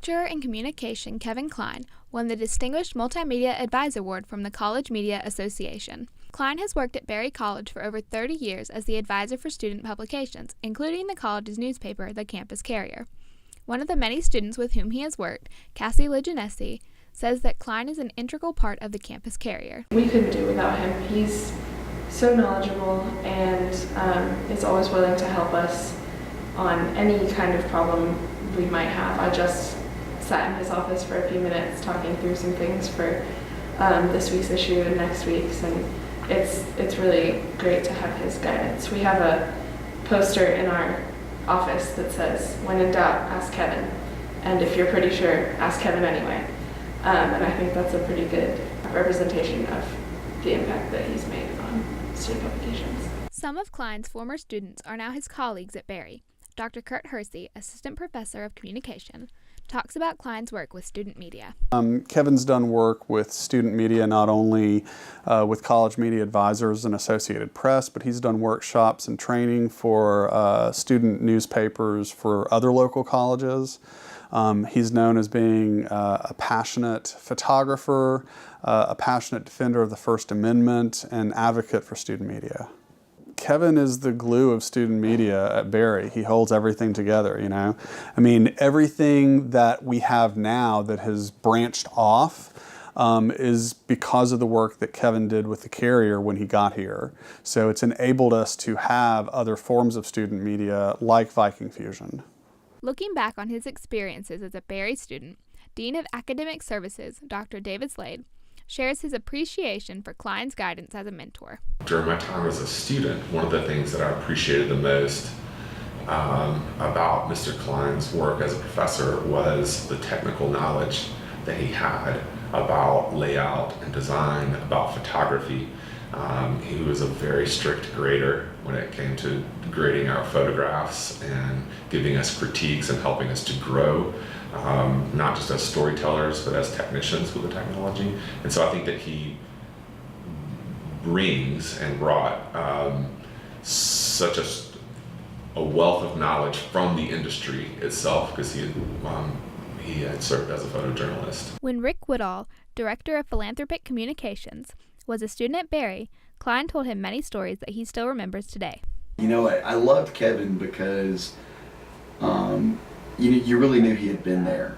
Lecturer in Communication Kevin Kleine won the Distinguished Multimedia Advisor Award from the College Media Association. Kleine has worked at Berry College for over 30 years as the advisor for student publications, including the college's newspaper, The Campus Carrier. One of the many students with whom he has worked, Cassie Liginesi, says that Kleine is an integral part of the Campus Carrier. We couldn't do it without him. He's so knowledgeable and is always willing to help us on any kind of problem we might have. I just sat in his office for a few minutes talking through some things for this week's issue and next week's, and it's really great to have his guidance. We have a poster in our office that says, "When in doubt, ask Kevin," and if you're pretty sure, ask Kevin anyway. And I think that's a pretty good representation of the impact that he's made on student publications. Some of Kleine's former students are now his colleagues at Berry. Dr. Kurt Hersey, Assistant Professor of Communication, talks about Kleine's work with student media. Kevin's done work with student media, not only with College Media Advisors and Associated Press, but he's done workshops and training for student newspapers for other local colleges. He's known as being a passionate photographer, a passionate defender of the First Amendment, and advocate for student media. Kevin is the glue of student media at Berry. He holds everything together, you know. I mean, everything that we have now that has branched off is because of the work that Kevin did with the Carrier when he got here. So it's enabled us to have other forms of student media like Viking Fusion. Looking back on his experiences as a Berry student, Dean of Academic Services, Dr. David Slade, shares his appreciation for Kleine's guidance as a mentor. During my time as a student, one of the things that I appreciated the most about Mr. Kleine's work as a professor was the technical knowledge that he had about layout and design, about photography. He was a very strict grader when it came to grading our photographs and giving us critiques and helping us to grow, not just as storytellers, but as technicians with the technology. And so I think that he brings and brought such a wealth of knowledge from the industry itself, because he had served as a photojournalist. When Rick Woodall, Director of Philanthropic Communications, was a student at Berry, Kleine told him many stories that he still remembers today. You know, I loved Kevin because you really knew he had been there.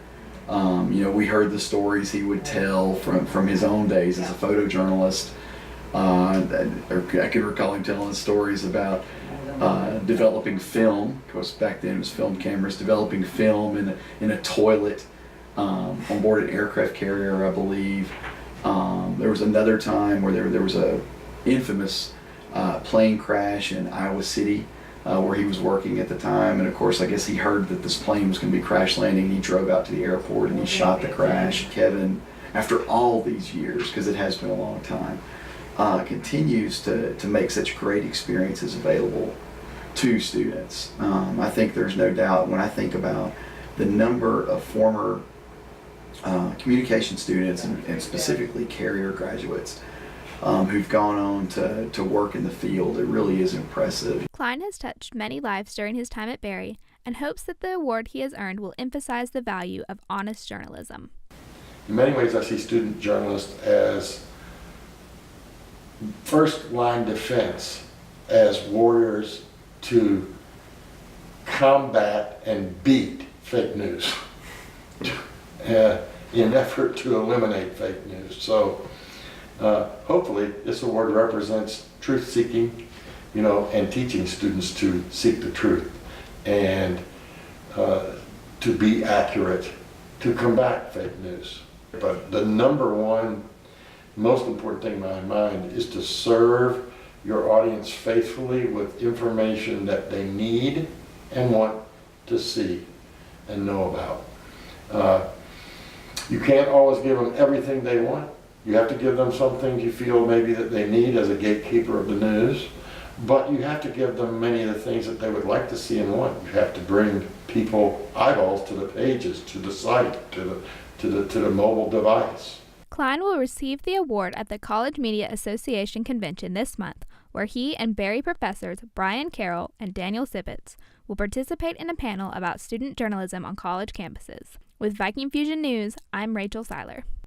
You know, we heard the stories he would tell from his own days as a photojournalist. I can recall him telling us stories about developing film. Of course, back then it was film cameras. Developing film in a toilet on board an aircraft carrier, I believe. There was another time where there was a infamous plane crash in Iowa City where he was working at the time, and of course I guess he heard that this plane was going to be crash landing. He drove out to the airport and he shot the crash. Kevin, after all these years, because it has been a long time, continues to make such great experiences available to students. I think there's no doubt when I think about the number of former communication students and specifically Carrier graduates who've gone on to work in the field, it really is impressive. Kleine has touched many lives during his time at Berry and hopes that the award he has earned will emphasize the value of honest journalism. In many ways, I see student journalists as first line defense, as warriors to combat and beat fake news in effort to eliminate fake news. So hopefully this award represents truth seeking, you know, and teaching students to seek the truth and to be accurate, to combat fake news. But the number one most important thing in my mind is to serve your audience faithfully with information that they need and want to see and know about. You can't always give them everything they want. You have to give them some things you feel maybe that they need as a gatekeeper of the news, but you have to give them many of the things that they would like to see and want. You have to bring people eyeballs to the pages, to the site, to the mobile device. Kleine will receive the award at the College Media Association convention this month, where he and Berry professors Brian Carroll and Daniel Sibbets will participate in a panel about student journalism on college campuses. With Viking Fusion News, I'm Rachel Seiler.